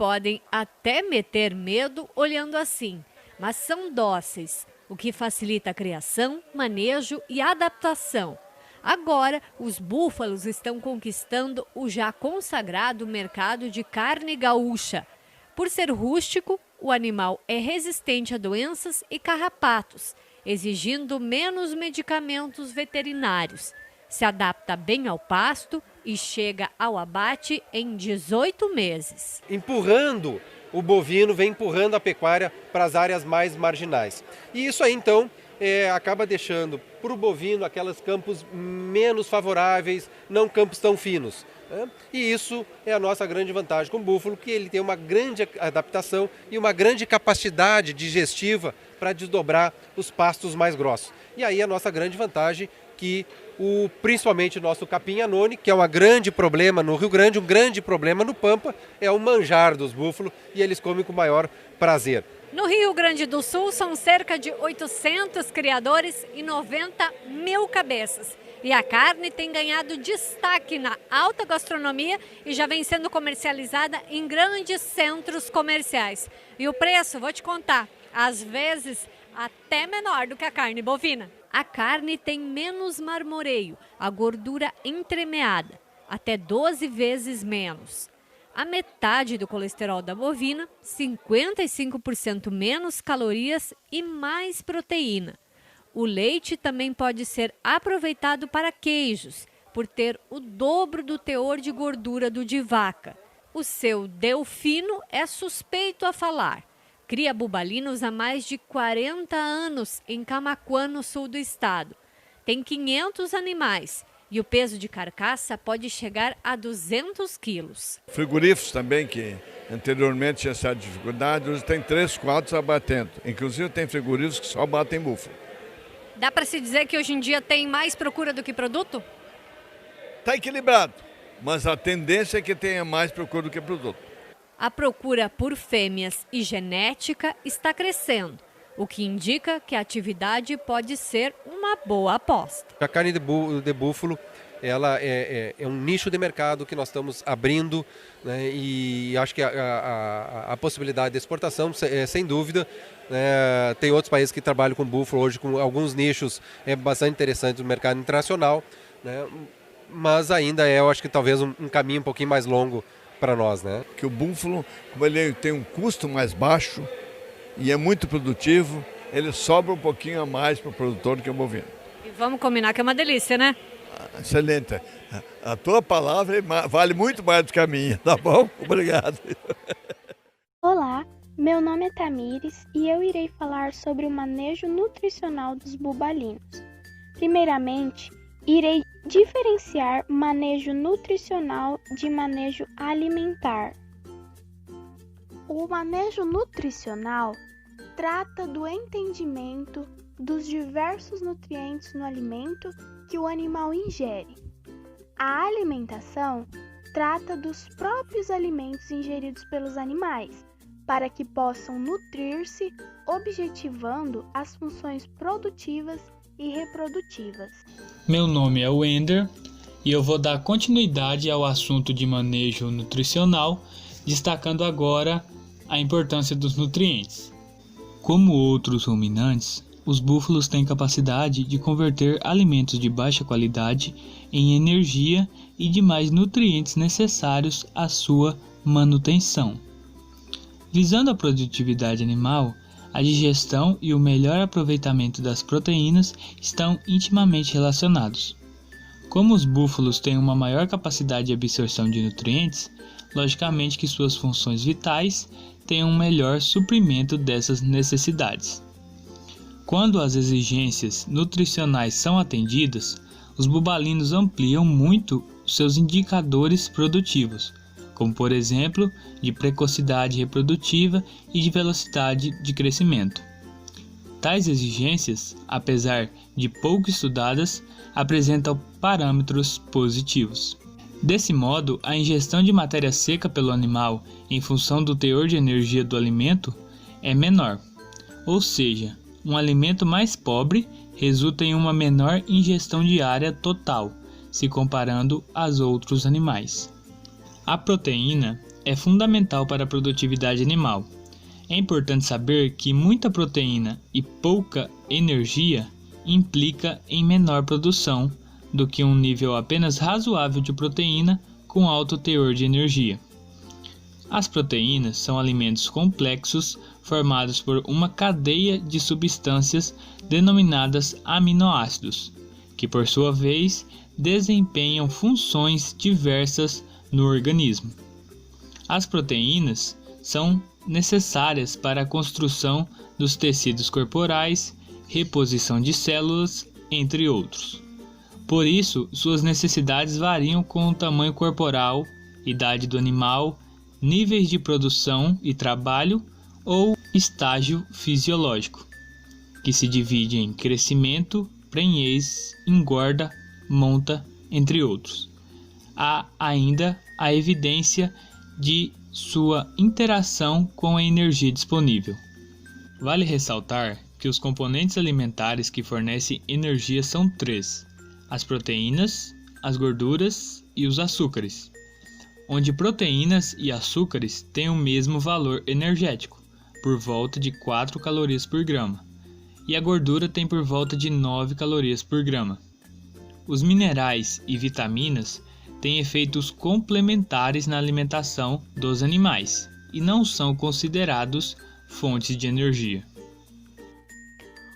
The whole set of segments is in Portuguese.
podem até meter medo olhando assim, mas são dóceis, o que facilita a criação, manejo e adaptação. Agora, os búfalos estão conquistando o já consagrado mercado de carne gaúcha. Por ser rústico, o animal é resistente a doenças e carrapatos, exigindo menos medicamentos veterinários. Se adapta bem ao pasto e chega ao abate em 18 meses. Empurrando o bovino, vem empurrando a pecuária para as áreas mais marginais. E isso aí, então, acaba deixando para o bovino aqueles campos menos favoráveis, não campos tão finos. E isso é a nossa grande vantagem com o búfalo, que ele tem uma grande adaptação e uma grande capacidade digestiva para desdobrar os pastos mais grossos. E aí a nossa grande vantagem que principalmente o nosso capim anone, que é um grande problema no Rio Grande, um grande problema no Pampa, é o manjar dos búfalos e eles comem com maior prazer. No Rio Grande do Sul são cerca de 800 criadores e 90 mil cabeças. E a carne tem ganhado destaque na alta gastronomia e já vem sendo comercializada em grandes centros comerciais. E o preço, vou te contar, às vezes até menor do que a carne bovina. A carne tem menos marmoreio, a gordura entremeada, até 12 vezes menos. A metade do colesterol da bovina, 55% menos calorias e mais proteína. O leite também pode ser aproveitado para queijos, por ter o dobro do teor de gordura do de vaca. O seu Delfino é suspeito a falar. Cria bubalinos há mais de 40 anos em Camaquã, no sul do estado. Tem 500 animais e o peso de carcaça pode chegar a 200 quilos. Frigoríficos também, que anteriormente tinha essa dificuldade, hoje tem 3, 4 abatendo. Inclusive tem frigoríficos que só abatem búfalo. Dá para se dizer que hoje em dia tem mais procura do que produto? Está equilibrado, mas a tendência é que tenha mais procura do que produto. A procura por fêmeas e genética está crescendo, o que indica que a atividade pode ser uma boa aposta. A carne de búfalo, ela é um nicho de mercado que nós estamos abrindo, né, e acho que a possibilidade de exportação, sem dúvida, tem outros países que trabalham com búfalo hoje, com alguns nichos bastante interessantes no mercado internacional, né, mas ainda eu acho que talvez um caminho um pouquinho mais longo para nós, né? Que o búfalo, como ele tem um custo mais baixo e é muito produtivo, ele sobra um pouquinho a mais para o produtor do que o bovino. E vamos combinar que é uma delícia, né? Excelente. A tua palavra vale muito mais do que a minha, tá bom? Obrigado. Olá, meu nome é Tamires e eu irei falar sobre o manejo nutricional dos bubalinos. Primeiramente, irei diferenciar manejo nutricional de manejo alimentar. O manejo nutricional trata do entendimento dos diversos nutrientes no alimento que o animal ingere. A alimentação trata dos próprios alimentos ingeridos pelos animais, para que possam nutrir-se, objetivando as funções produtivas e reprodutivas. Meu nome é Wender e eu vou dar continuidade ao assunto de manejo nutricional, destacando agora a importância dos nutrientes. Como outros ruminantes, os búfalos têm capacidade de converter alimentos de baixa qualidade em energia e demais nutrientes necessários à sua manutenção. Visando a produtividade animal, a digestão e o melhor aproveitamento das proteínas estão intimamente relacionados. Como os búfalos têm uma maior capacidade de absorção de nutrientes, logicamente que suas funções vitais têm um melhor suprimento dessas necessidades. Quando as exigências nutricionais são atendidas, os bubalinos ampliam muito seus indicadores produtivos, como por exemplo, de precocidade reprodutiva e de velocidade de crescimento. Tais exigências, apesar de pouco estudadas, apresentam parâmetros positivos. Desse modo, a ingestão de matéria seca pelo animal em função do teor de energia do alimento é menor, ou seja, um alimento mais pobre resulta em uma menor ingestão diária total, se comparando aos outros animais. A proteína é fundamental para a produtividade animal. É importante saber que muita proteína e pouca energia implica em menor produção do que um nível apenas razoável de proteína com alto teor de energia. As proteínas são alimentos complexos formados por uma cadeia de substâncias denominadas aminoácidos, que por sua vez desempenham funções diversas no organismo. As proteínas são necessárias para a construção dos tecidos corporais, reposição de células, entre outros. Por isso, suas necessidades variam com o tamanho corporal, idade do animal, níveis de produção e trabalho ou estágio fisiológico, que se divide em crescimento, prenhez, engorda, monta, entre outros. Há ainda a evidência de sua interação com a energia disponível. Vale ressaltar que os componentes alimentares que fornecem energia são 3: as proteínas, as gorduras e os açúcares, onde proteínas e açúcares têm o mesmo valor energético, por volta de 4 calorias por grama, e a gordura tem por volta de 9 calorias por grama. Os minerais e vitaminas têm efeitos complementares na alimentação dos animais e não são considerados fontes de energia.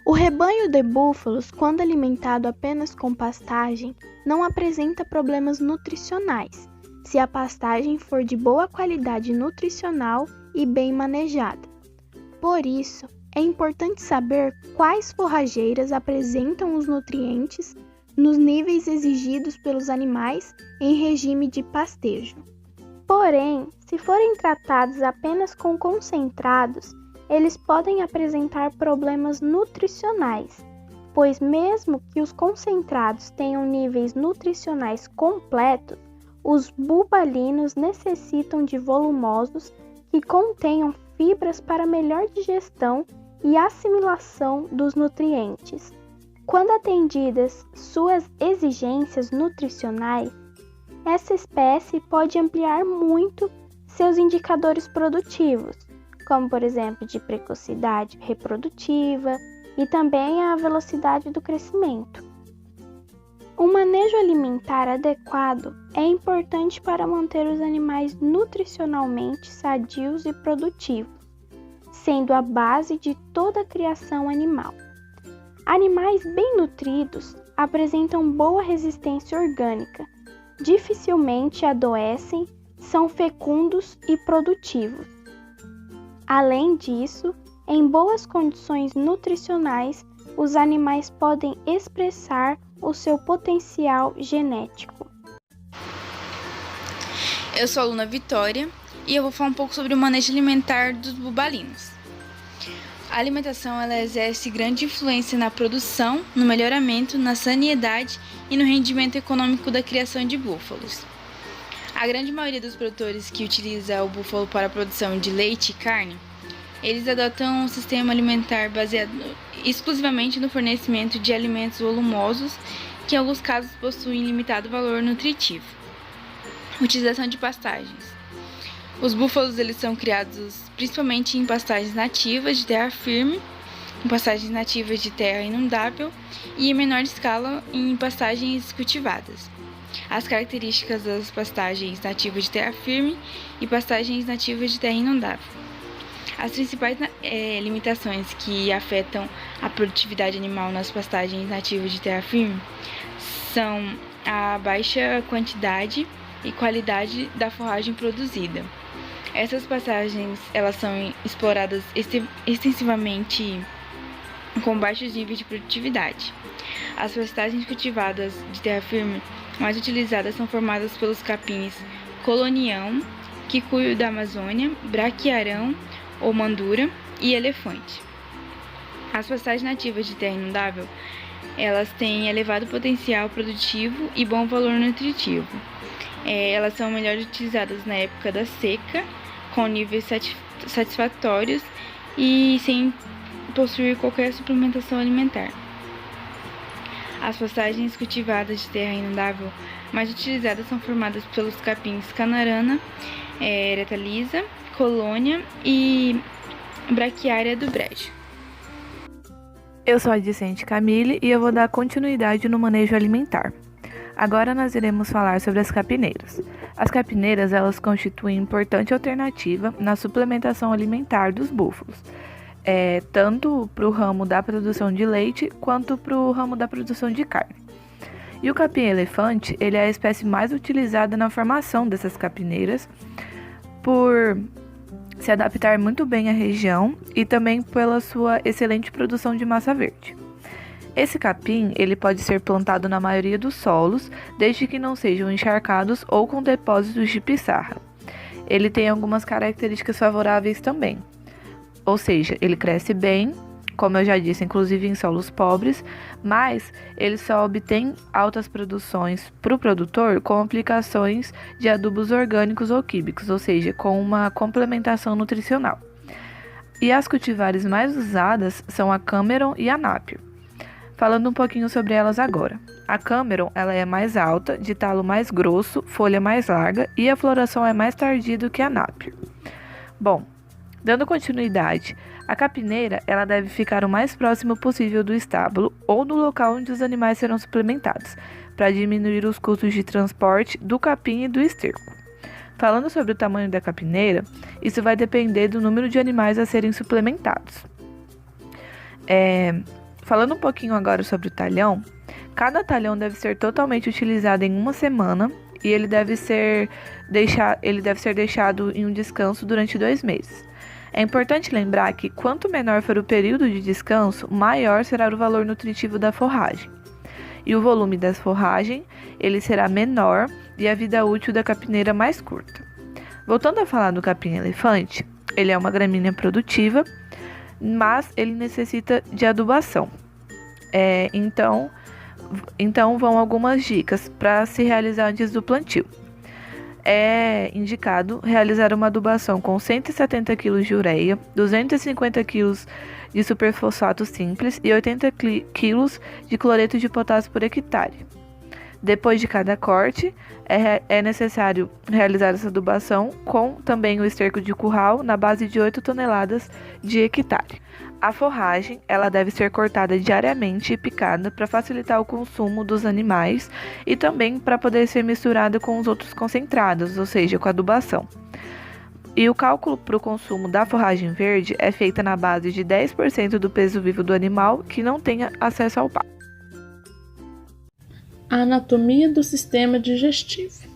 O rebanho de búfalos, quando alimentado apenas com pastagem, não apresenta problemas nutricionais, se a pastagem for de boa qualidade nutricional e bem manejada. Por isso, é importante saber quais forrageiras apresentam os nutrientes nos níveis exigidos pelos animais em regime de pastejo. Porém, se forem tratados apenas com concentrados, eles podem apresentar problemas nutricionais, pois mesmo que os concentrados tenham níveis nutricionais completos, os bubalinos necessitam de volumosos que contenham fibras para melhor digestão e assimilação dos nutrientes. Quando atendidas suas exigências nutricionais, essa espécie pode ampliar muito seus indicadores produtivos, como por exemplo de precocidade reprodutiva e também a velocidade do crescimento. Um manejo alimentar adequado é importante para manter os animais nutricionalmente sadios e produtivos, sendo a base de toda a criação animal. Animais bem nutridos apresentam boa resistência orgânica, dificilmente adoecem, são fecundos e produtivos. Além disso, em boas condições nutricionais, os animais podem expressar o seu potencial genético. Eu sou a aluna Vitória e eu vou falar um pouco sobre o manejo alimentar dos bubalinos. A alimentação ela exerce grande influência na produção, no melhoramento, na saneidade e no rendimento econômico da criação de búfalos. A grande maioria dos produtores que utiliza o búfalo para a produção de leite e carne, eles adotam um sistema alimentar baseado exclusivamente no fornecimento de alimentos volumosos, que em alguns casos possuem limitado valor nutritivo. Utilização de pastagens. Os búfalos eles são criados principalmente em pastagens nativas de terra firme, em pastagens nativas de terra inundável e em menor escala em pastagens cultivadas. As características das pastagens nativas de terra firme e pastagens nativas de terra inundável. As principais limitações que afetam a produtividade animal nas pastagens nativas de terra firme são a baixa quantidade e qualidade da forragem produzida. Essas pastagens elas são exploradas extensivamente com baixos níveis de produtividade. As pastagens cultivadas de terra firme mais utilizadas são formadas pelos capins colonião, quicuio da Amazônia, braquiarão ou mandura e elefante. As pastagens nativas de terra inundável, elas têm elevado potencial produtivo e bom valor nutritivo. Elas são melhor utilizadas na época da seca, com níveis satisfatórios e sem possuir qualquer suplementação alimentar. As pastagens cultivadas de terra inundável mais utilizadas são formadas pelos capins canarana, ereta lisa, colônia e braquiária do brejo. Eu sou a discente Camille e eu vou dar continuidade no manejo alimentar. Agora nós iremos falar sobre as capineiras. As capineiras, elas constituem importante alternativa na suplementação alimentar dos búfalos, tanto para o ramo da produção de leite quanto para o ramo da produção de carne. E o capim-elefante, ele é a espécie mais utilizada na formação dessas capineiras por se adaptar muito bem à região e também pela sua excelente produção de massa verde. Esse capim, ele pode ser plantado na maioria dos solos, desde que não sejam encharcados ou com depósitos de pissarra. Ele tem algumas características favoráveis também, ou seja, ele cresce bem, como eu já disse, inclusive em solos pobres, mas ele só obtém altas produções para o produtor com aplicações de adubos orgânicos ou químicos, ou seja, com uma complementação nutricional. E as cultivares mais usadas são a Cameron e a Napier. Falando um pouquinho sobre elas agora. A Cameron, ela é mais alta, de talo mais grosso, folha mais larga e a floração é mais tardia do que a Napier. Bom, dando continuidade, a capineira ela deve ficar o mais próximo possível do estábulo ou do local onde os animais serão suplementados, para diminuir os custos de transporte do capim e do esterco. Falando sobre o tamanho da capineira, isso vai depender do número de animais a serem suplementados. Falando um pouquinho agora sobre o talhão, cada talhão deve ser totalmente utilizado em uma semana e ele deve ser deixado em um descanso durante 2 meses. É importante lembrar que quanto menor for o período de descanso, maior será o valor nutritivo da forragem. E o volume da forragem, ele será menor e a vida útil da capineira mais curta. Voltando a falar do capim-elefante, ele é uma gramínea produtiva, mas ele necessita de adubação. Então vão algumas dicas para se realizar antes do plantio. É indicado realizar uma adubação com 170 kg de ureia, 250 kg de superfosfato simples e 80 kg de cloreto de potássio por hectare. Depois de cada corte, é necessário realizar essa adubação com também o esterco de curral na base de 8 toneladas de hectare. A forragem ela deve ser cortada diariamente e picada para facilitar o consumo dos animais e também para poder ser misturada com os outros concentrados, ou seja, com a adubação. E o cálculo para o consumo da forragem verde é feita na base de 10% do peso vivo do animal que não tenha acesso ao pasto. A anatomia do sistema digestivo.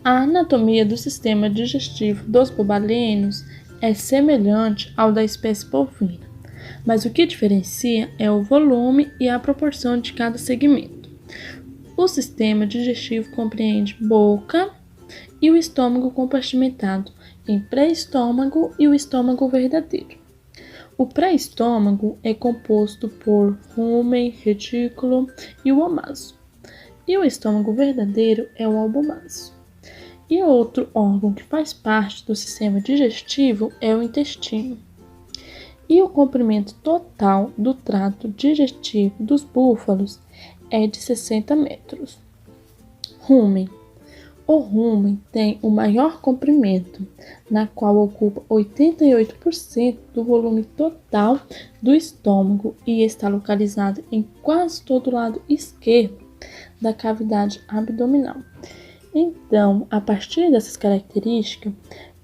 A anatomia do sistema digestivo dos bubalinos é semelhante ao da espécie bovina, mas o que diferencia é o volume e a proporção de cada segmento. O sistema digestivo compreende boca e o estômago compartimentado em pré-estômago e o estômago verdadeiro. O pré-estômago é composto por rumen, retículo e o omaso. E o estômago verdadeiro é o albumaço. E outro órgão que faz parte do sistema digestivo é o intestino. E o comprimento total do trato digestivo dos búfalos é de 60 metros. Rumen. O rumen tem o maior comprimento, na qual ocupa 88% do volume total do estômago e está localizado em quase todo o lado esquerdo da cavidade abdominal. Então, a partir dessas características,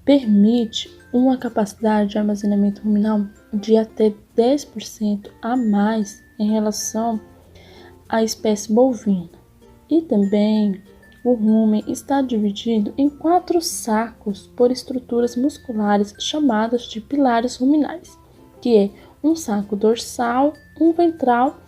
permite uma capacidade de armazenamento ruminal de até 10% a mais em relação à espécie bovina. E também o rumen está dividido em 4 sacos por estruturas musculares chamadas de pilares ruminais, que é um saco dorsal, um ventral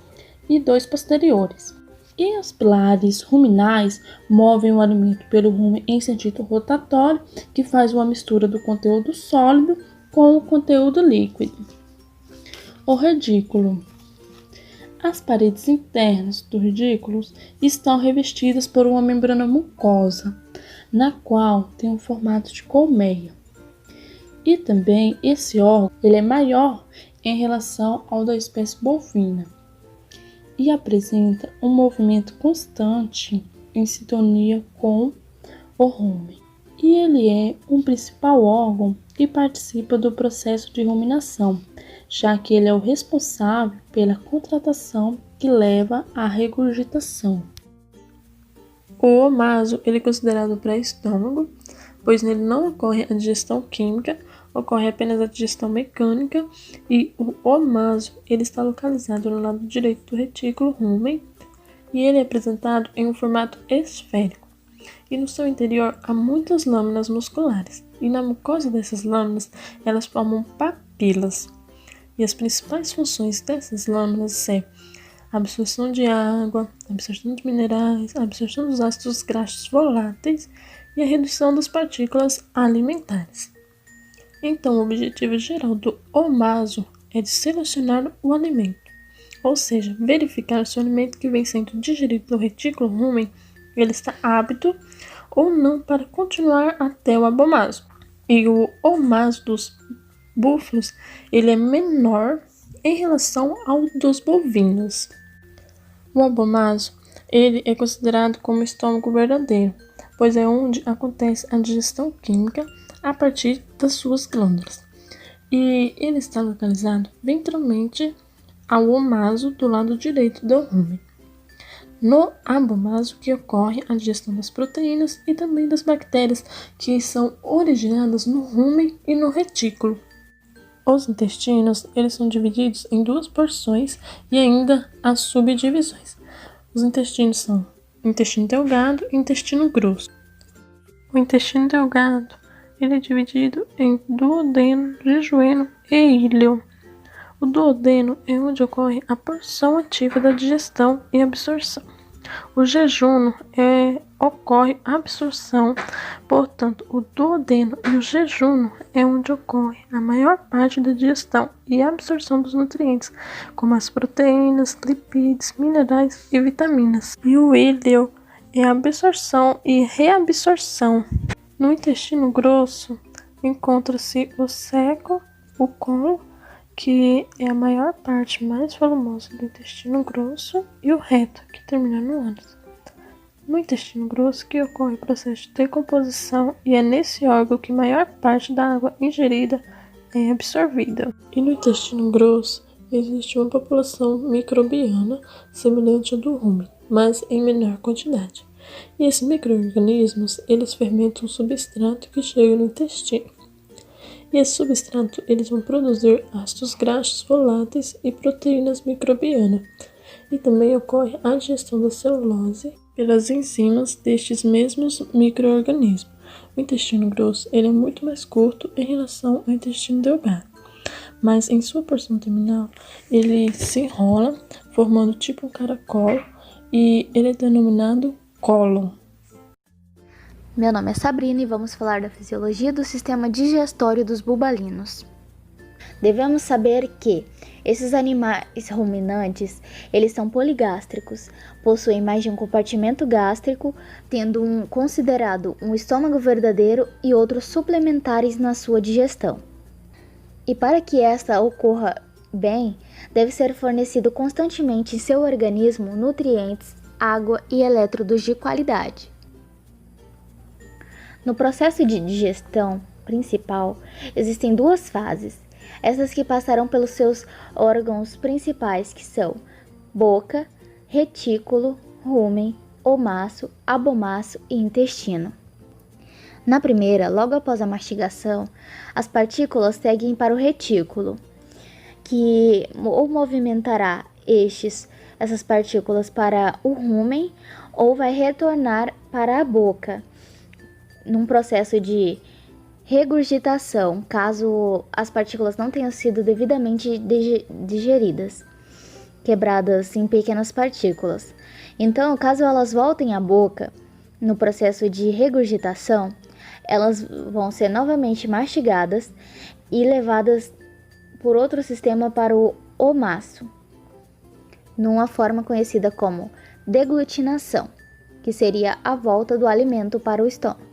e 2 posteriores. E os pilares ruminais movem o alimento pelo rumen em sentido rotatório, que faz uma mistura do conteúdo sólido com o conteúdo líquido. O redículo. As paredes internas do redículo estão revestidas por uma membrana mucosa, na qual tem um formato de colmeia. E também esse órgão ele é maior em relação ao da espécie bovina e apresenta um movimento constante em sintonia com o rumen. e ele é um principal órgão que participa do processo de ruminação, já que ele é o responsável pela contratação que leva à regurgitação. O omaso ele é considerado pré-estômago, pois nele não ocorre a digestão química, ocorre apenas a digestão mecânica, e o omaso ele está localizado no lado direito do retículo rumen, e ele é apresentado em um formato esférico. E no seu interior há muitas lâminas musculares, e na mucosa dessas lâminas elas formam papilas. E as principais funções dessas lâminas são a absorção de água, a absorção de minerais, a absorção dos ácidos graxos voláteis e a redução das partículas alimentares. Então, o objetivo geral do omaso é de selecionar o alimento, ou seja, verificar se o alimento que vem sendo digerido no retículo rumen ele está apto ou não para continuar até o abomaso. E o omaso dos búfalos ele é menor em relação ao dos bovinos. O abomaso ele é considerado como estômago verdadeiro, pois é onde acontece a digestão química a partir das suas glândulas. E ele está localizado ventralmente ao omaso do lado direito do rumen. No abomaso que ocorre a digestão das proteínas e também das bactérias que são originadas no rumen e no retículo. Os intestinos eles são divididos em duas porções e ainda as subdivisões. Os intestinos são intestino delgado e intestino grosso. O intestino delgado ele é dividido em duodeno, jejueno e íleo. O duodeno é onde ocorre a porção ativa da digestão e absorção. O jejuno ocorre a absorção, portanto, o duodeno e o jejuno é onde ocorre a maior parte da digestão e absorção dos nutrientes, como as proteínas, lipídios, minerais e vitaminas. E o íleo é a absorção e reabsorção. No intestino grosso encontra-se o seco, o colo, que é a maior parte mais volumosa do intestino grosso, e o reto, que termina no ânus. No intestino grosso que ocorre o processo de decomposição e é nesse órgão que a maior parte da água ingerida é absorvida. E no intestino grosso existe uma população microbiana semelhante à do rumen, mas em menor quantidade. E esses micro-organismos, eles fermentam o substrato que chega no intestino. E esse substrato, eles vão produzir ácidos graxos voláteis e proteínas microbianas. E também ocorre a digestão da celulose pelas enzimas destes mesmos micro-organismos. O intestino grosso, ele é muito mais curto em relação ao intestino delgado. Mas em sua porção terminal, ele se enrola, formando tipo um caracol, e ele é denominado cólon. Meu nome é Sabrina e vamos falar da fisiologia do sistema digestório dos bubalinos. Devemos saber que esses animais ruminantes, eles são poligástricos, possuem mais de um compartimento gástrico, tendo considerado um estômago verdadeiro e outros suplementares na sua digestão. E para que esta ocorra bem, deve ser fornecido constantemente em seu organismo nutrientes, água e elétrodos de qualidade. No processo de digestão principal, existem duas fases, essas que passarão pelos seus órgãos principais, que são boca, retículo, rumen, omaço, abomaço e intestino. Na primeira, logo após a mastigação, as partículas seguem para o retículo, que ou movimentará essas partículas para o rumen ou vai retornar para a boca, num processo de regurgitação, caso as partículas não tenham sido devidamente digeridas, quebradas em pequenas partículas. Então, caso elas voltem à boca, no processo de regurgitação, elas vão ser novamente mastigadas e levadas por outro sistema para o omaço, numa forma conhecida como deglutinação, que seria a volta do alimento para o estômago.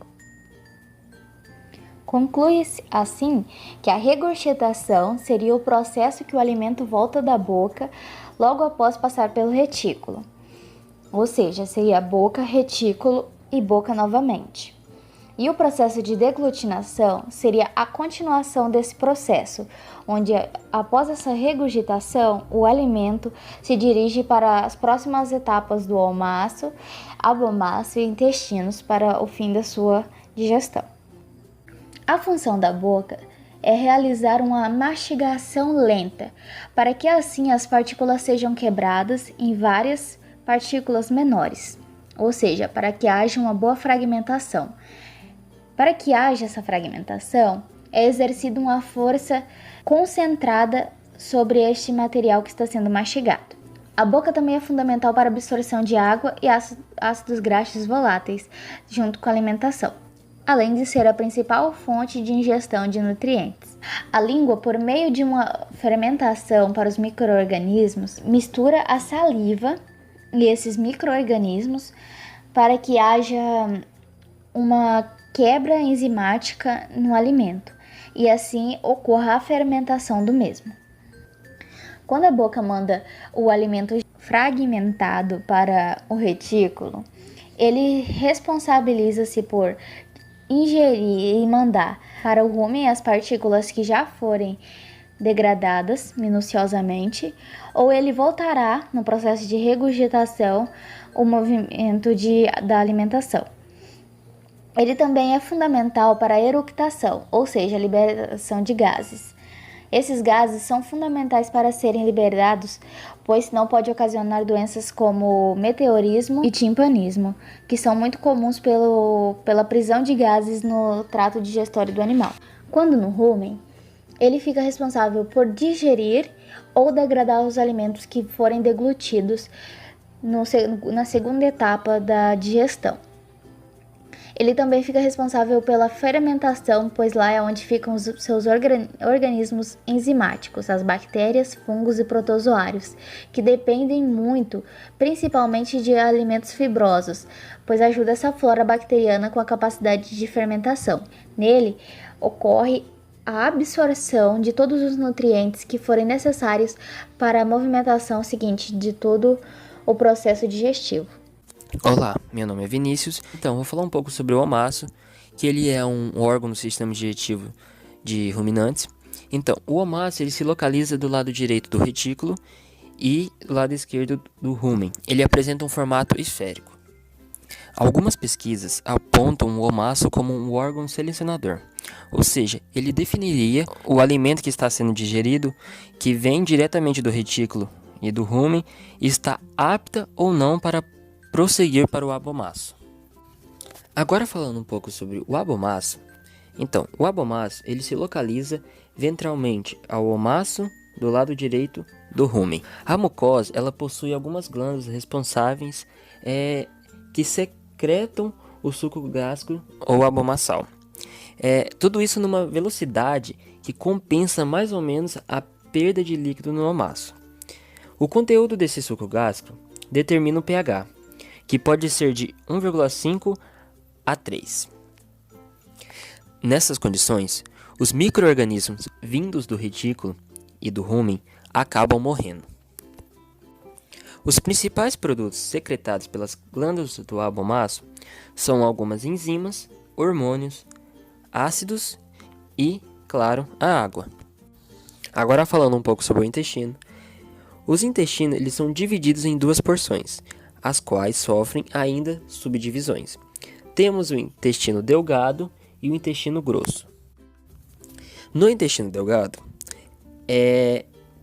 Conclui-se assim que a regurgitação seria o processo que o alimento volta da boca logo após passar pelo retículo, ou seja, seria boca, retículo e boca novamente. E o processo de deglutinação seria a continuação desse processo, onde após essa regurgitação, o alimento se dirige para as próximas etapas do omaço, abomaço e intestinos para o fim da sua digestão. A função da boca é realizar uma mastigação lenta, para que assim as partículas sejam quebradas em várias partículas menores, ou seja, para que haja uma boa fragmentação. Para que haja essa fragmentação, é exercida uma força concentrada sobre este material que está sendo mastigado. A boca também é fundamental para a absorção de água e ácidos graxos voláteis, junto com a alimentação, além de ser a principal fonte de ingestão de nutrientes. A língua, por meio de uma fermentação para os micro-organismos, mistura a saliva e esses micro-organismos para que haja uma quebra enzimática no alimento e assim ocorra a fermentação do mesmo. Quando a boca manda o alimento fragmentado para o retículo, ele responsabiliza-se por ingerir e mandar para o rumen as partículas que já forem degradadas minuciosamente, ou ele voltará no processo de regurgitação o movimento da alimentação. Ele também é fundamental para a eructação, ou seja, a liberação de gases. Esses gases são fundamentais para serem liberados, pois senão pode ocasionar doenças como meteorismo e timpanismo, que são muito comuns pela prisão de gases no trato digestório do animal. Quando no rumen, ele fica responsável por digerir ou degradar os alimentos que forem deglutidos na segunda etapa da digestão. Ele também fica responsável pela fermentação, pois lá é onde ficam os seus organismos enzimáticos, as bactérias, fungos e protozoários, que dependem muito, principalmente de alimentos fibrosos, pois ajuda essa flora bacteriana com a capacidade de fermentação. Nele, ocorre a absorção de todos os nutrientes que forem necessários para a movimentação seguinte de todo o processo digestivo. Olá, meu nome é Vinícius, então vou falar um pouco sobre o omaço, que ele é um órgão do sistema digestivo de ruminantes. Então, o omaço ele se localiza do lado direito do retículo e do lado esquerdo do rumen. Ele apresenta um formato esférico. Algumas pesquisas apontam o omaço como um órgão selecionador, ou seja, ele definiria o alimento que está sendo digerido, que vem diretamente do retículo e do rumen, e está apta ou não para prosseguir para o abomaço. Agora falando um pouco sobre o abomaço. Então, o abomaço ele se localiza ventralmente ao omaço do lado direito do rumen. A mucosa ela possui algumas glândulas responsáveis que secretam o suco gástrico ou abomaçal. Tudo isso numa velocidade que compensa mais ou menos a perda de líquido no omaço. O conteúdo desse suco gástrico determina o pH, que pode ser de 1,5 a 3. Nessas condições, os micro-organismos vindos do retículo e do rumen acabam morrendo. Os principais produtos secretados pelas glândulas do abomaço são algumas enzimas, hormônios, ácidos e, claro, a água. Agora falando um pouco sobre o intestino. Os intestinos eles são divididos em duas porções, as quais sofrem ainda subdivisões. Temos o intestino delgado e o intestino grosso. No intestino delgado,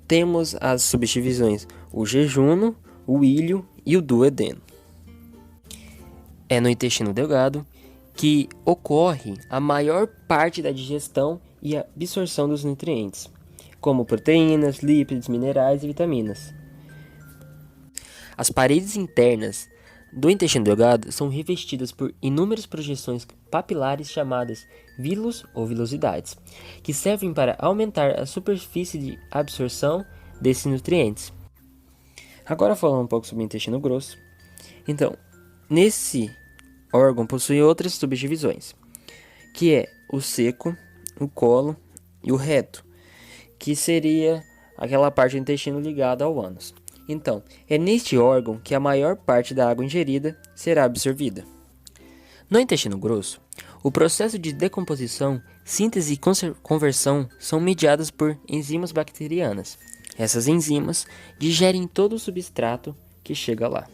temos as subdivisões o jejuno, o íleo e o duodeno. É no intestino delgado que ocorre a maior parte da digestão e absorção dos nutrientes, como proteínas, lípidos, minerais e vitaminas. As paredes internas do intestino delgado são revestidas por inúmeras projeções papilares chamadas vilos ou vilosidades, que servem para aumentar a superfície de absorção desses nutrientes. Agora falando um pouco sobre o intestino grosso. Então, nesse órgão possui outras subdivisões, que é o seco, o colo e o reto, que seria aquela parte do intestino ligada ao ânus. Então, é neste órgão que a maior parte da água ingerida será absorvida. No intestino grosso, O processo de decomposição, síntese e conversão são mediados por enzimas bacterianas. Essas enzimas digerem todo o substrato que chega lá.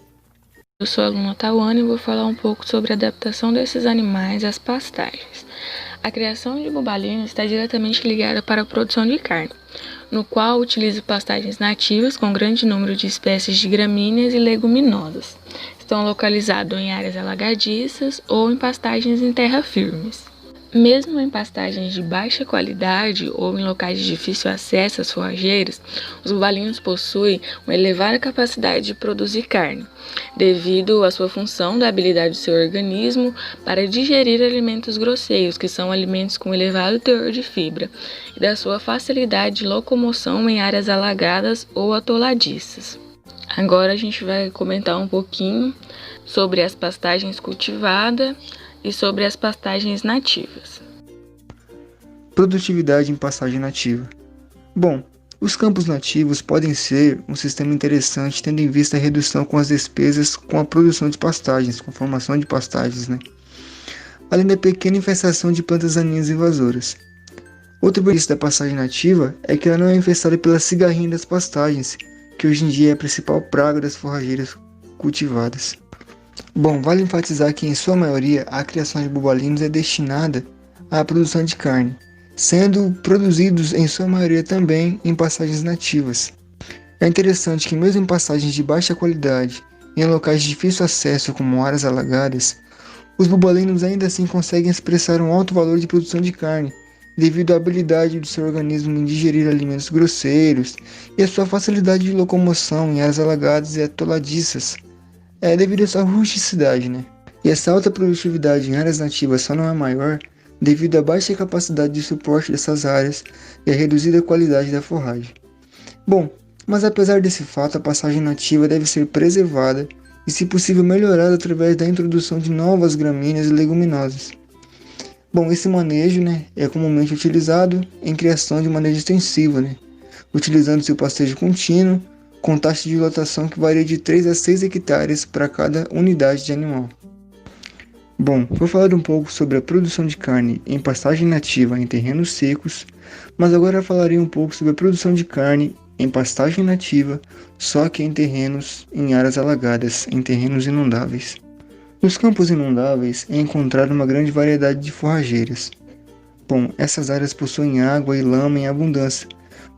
Eu sou a aluna Tawane e vou falar um pouco sobre a adaptação desses animais às pastagens. A criação de bubalinos está diretamente ligada para a produção de carne, no qual utiliza pastagens nativas com grande número de espécies de gramíneas e leguminosas. Estão localizados em áreas alagadiças ou em pastagens em terra firmes. Mesmo em pastagens de baixa qualidade ou em locais de difícil acesso às forrageiras, os bubalinos possuem uma elevada capacidade de produzir carne, devido à sua função da habilidade do seu organismo para digerir alimentos grosseiros, que são alimentos com elevado teor de fibra, e da sua facilidade de locomoção em áreas alagadas ou atoladiças. Agora a gente vai comentar um pouquinho sobre as pastagens cultivadas e sobre as pastagens nativas. Produtividade em pastagem nativa. Bom, os campos nativos podem ser um sistema interessante tendo em vista a redução com as despesas com a produção de pastagens, com a formação de pastagens, além da pequena infestação de plantas daninhas invasoras. Outro benefício da pastagem nativa é que ela não é infestada pela cigarrinha das pastagens, que hoje em dia é a principal praga das forrageiras cultivadas. Bom, vale enfatizar que em sua maioria a criação de bubalinos é destinada à produção de carne, sendo produzidos em sua maioria também em pastagens nativas. É interessante que mesmo em pastagens de baixa qualidade e em locais de difícil acesso como áreas alagadas, os bubalinos ainda assim conseguem expressar um alto valor de produção de carne, devido à habilidade do seu organismo em digerir alimentos grosseiros e à sua facilidade de locomoção em áreas alagadas e atoladiças. Devido à sua rusticidade, E essa alta produtividade em áreas nativas só não é maior devido à baixa capacidade de suporte dessas áreas e à reduzida qualidade da forragem. Bom, mas apesar desse fato, a pastagem nativa deve ser preservada e, se possível, melhorada através da introdução de novas gramíneas e leguminosas. Bom, esse manejo é comumente utilizado em criação de manejo extensivo, utilizando-se o pastejo contínuo, com taxa de lotação que varia de 3 a 6 hectares para cada unidade de animal. Bom, vou falar um pouco sobre a produção de carne em pastagem nativa em terrenos secos, mas agora falarei um pouco sobre a produção de carne em pastagem nativa, só que em áreas alagadas, em terrenos inundáveis. Nos campos inundáveis é encontrada uma grande variedade de forrageiras. Bom, essas áreas possuem água e lama em abundância,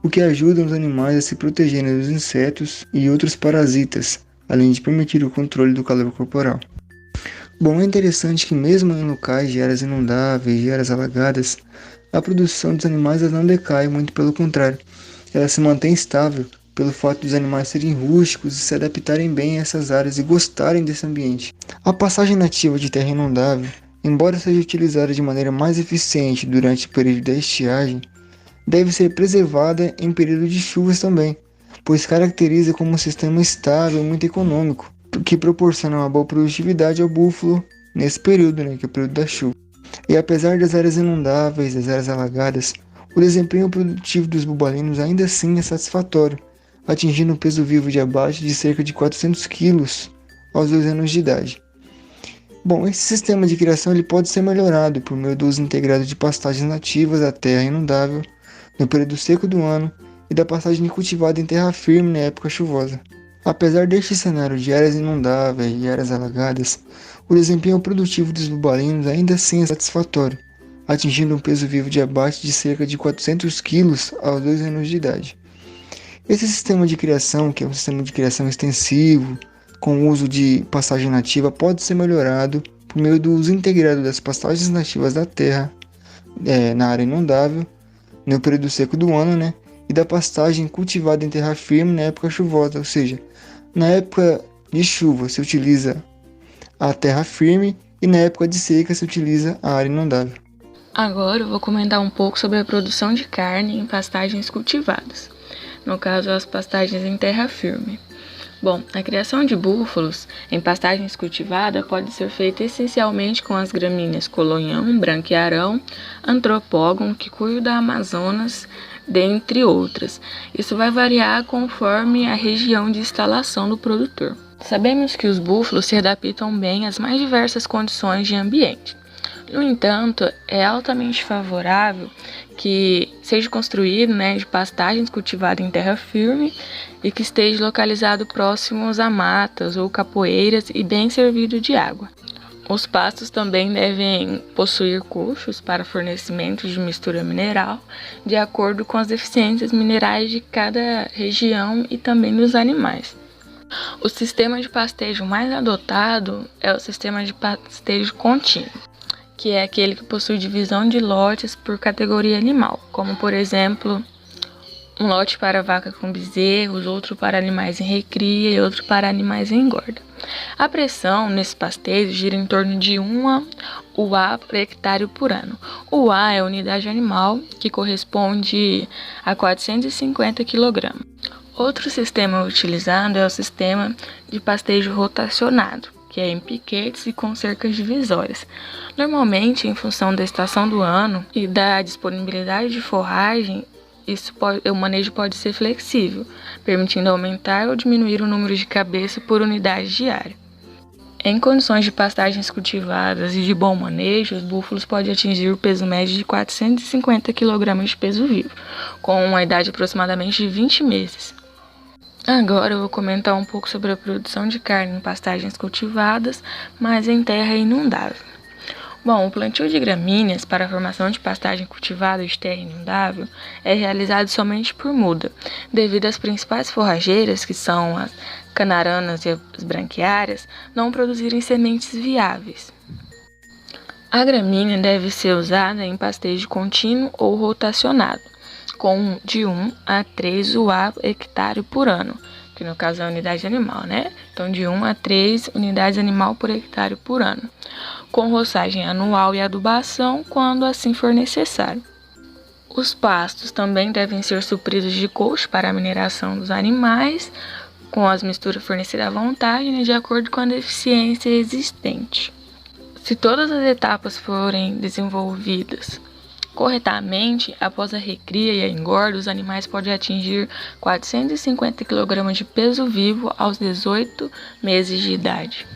o que ajuda os animais a se protegerem dos insetos e outros parasitas, além de permitir o controle do calor corporal. Bom, é interessante que mesmo em locais de áreas inundáveis e áreas alagadas, a produção dos animais não decai, muito pelo contrário, ela se mantém estável pelo fato dos animais serem rústicos e se adaptarem bem a essas áreas e gostarem desse ambiente. A pastagem nativa de terra inundável, embora seja utilizada de maneira mais eficiente durante o período da estiagem, deve ser preservada em período de chuvas também, pois caracteriza como um sistema estável e muito econômico, que proporciona uma boa produtividade ao búfalo nesse período, que é o período da chuva. E apesar das áreas inundáveis, das áreas alagadas, o desempenho produtivo dos bubalinos ainda assim é satisfatório, atingindo um peso vivo de abaixo de cerca de 400 kg aos 2 anos de idade. Bom, esse sistema de criação ele pode ser melhorado por meio do uso integrado de pastagens nativas da terra inundável no período seco do ano e da pastagem cultivada em terra firme na época chuvosa. Apesar deste cenário de áreas inundáveis e áreas alagadas, o desempenho produtivo dos bubalinos ainda assim é satisfatório, atingindo um peso vivo de abaixo de cerca de 400 kg aos 2 anos de idade. Esse sistema de criação, que é um sistema de criação extensivo, com o uso de pastagem nativa, pode ser melhorado por meio do uso integrado das pastagens nativas da terra na área inundável, no período seco do ano, e da pastagem cultivada em terra firme na época chuvosa, ou seja, na época de chuva se utiliza a terra firme e na época de seca se utiliza a área inundável. Agora eu vou comentar um pouco sobre a produção de carne em pastagens cultivadas, no caso as pastagens em terra firme. Bom, a criação de búfalos em pastagens cultivadas pode ser feita essencialmente com as gramíneas colonhão, branquearão, antropógon, quicuio da Amazonas, dentre outras. Isso vai variar conforme a região de instalação do produtor. Sabemos que os búfalos se adaptam bem às mais diversas condições de ambiente. No entanto, é altamente favorável que seja construído de pastagens cultivadas em terra firme e que esteja localizado próximos a matas ou capoeiras e bem servido de água. Os pastos também devem possuir coxos para fornecimento de mistura mineral, de acordo com as deficiências minerais de cada região e também dos animais. O sistema de pastejo mais adotado é o sistema de pastejo contínuo, que é aquele que possui divisão de lotes por categoria animal, como por exemplo, um lote para vaca com bezerros, outro para animais em recria e outro para animais em engorda. A pressão nesse pastejo gira em torno de 1 UA por hectare por ano. O UA é a unidade animal, que corresponde a 450 kg. Outro sistema utilizado é o sistema de pastejo rotacionado, que é em piquetes e com cercas divisórias. Normalmente, em função da estação do ano e da disponibilidade de forragem, o manejo pode ser flexível, permitindo aumentar ou diminuir o número de cabeças por unidade diária. Em condições de pastagens cultivadas e de bom manejo, os búfalos podem atingir o peso médio de 450 kg de peso vivo, com uma idade aproximadamente de 20 meses. Agora eu vou comentar um pouco sobre a produção de carne em pastagens cultivadas, mas em terra inundável. Bom, o plantio de gramíneas para a formação de pastagem cultivada de terra inundável é realizado somente por muda, devido às principais forrageiras, que são as canaranas e as branquiárias, não produzirem sementes viáveis. A gramínea deve ser usada em pastejo contínuo ou rotacionado, com de 1 a 3 UA por hectare por ano, que no caso é a unidade animal, Então, de 1 a 3 unidades animal por hectare por ano, com roçagem anual e adubação quando assim for necessário. Os pastos também devem ser supridos de coxo para a mineração dos animais, com as misturas fornecidas à vontade, de acordo com a deficiência existente. Se todas as etapas forem desenvolvidas corretamente, após a recria e a engorda, os animais podem atingir 450 kg de peso vivo aos 18 meses de idade.